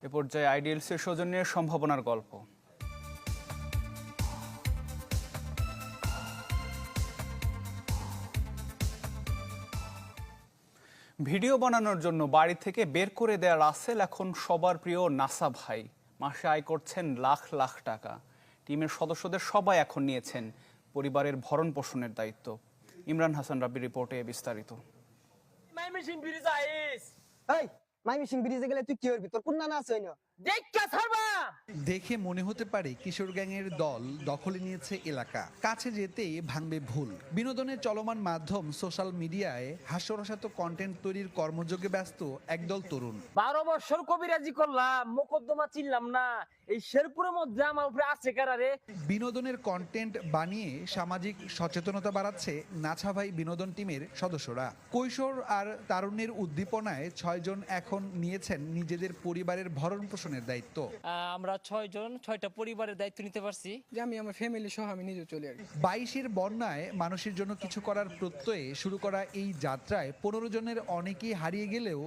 এ পর্যায়ে আইডিএলসির সৌজন্যে সম্ভাবনার গল্প। ভিডিও বানানোর জন্য বাড়ি থেকে বের করে দেয়া রাসেল এখন সবার প্রিয় নাসা ভাই। মাসে আয় করছেন লাখ লাখ টাকা। টিমের সদস্যদের সবাই এখন নিয়েছেন পরিবারের ভরণ পোষণের দায়িত্ব। ইমরান হাসান রাব্বির রিপোর্টে বিস্তারিত। মাইমিসিং ব্রিজে গেলে তুই কি করবি? তোর কোন নানা আছে? দেখে মনে হতে পারে কিশোর গ্যাংয়ের দল দখলে নিয়েছে এলাকা, কাছে যেতেই ভাঙবে ভুল। বিনোদনের চলমান মাধ্যম সোশ্যাল মিডিয়ায় হাস্যরসাত্মক কন্টেন্ট তৈরির কর্মযোগে ব্যস্ত একদল তরুণ। 12 বছর কবিরাজি করলাম, মোকদ্দমা চিনলাম না, এই শেরপুরের মধ্যে আমার উপরে আছে কারারে। বিনোদনের কন্টেন্ট বানিয়ে সামাজিক সচেতনতা বাড়াচ্ছে নাছা ভাই বিনোদন টিমের সদস্যরা। কৈশোর আর তারুণ্যের উদ্দীপনায় 6 জন এখন নিয়েছেন নিজেদের পরিবারের ভরণ পোষণের দায়িত্ব। আমরা 6 জন 6টা পরিবারের দায়িত্ব নিতে পারছি। যে আমি আমার ফ্যামিলি সহ আমি নিজে চলে আসি। 22-এর বন্যায় মানুষের জন্য কিছু করার প্রত্যয়ে শুরু করা এই যাত্রায় 15 জনের অনেকেই হারিয়ে গেলেও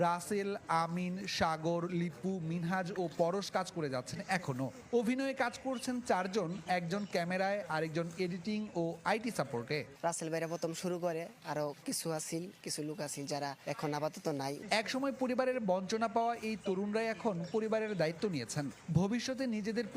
রাসেল, আমিন, সাগর, লিপু, মিনহাজ ও পরশ কাজ করে যাচ্ছেন এখনো। অভিনয়ে কাজ করছেন 4 জন, একজন ক্যামেরায়, আরেকজন এডিটিং ও আইটি সাপোর্টে। রাসেল ভাইরা প্রথম শুরু করে, আরো কিছু লোক আছিল যারা এখন আপাতত নাই। একসময় পরিবারের বঞ্চনা পাওয়া এই তরুণরাই এখন পরিবারের দায়িত্ব নিয়েছেন। ভবিষ্যতে নিজেদের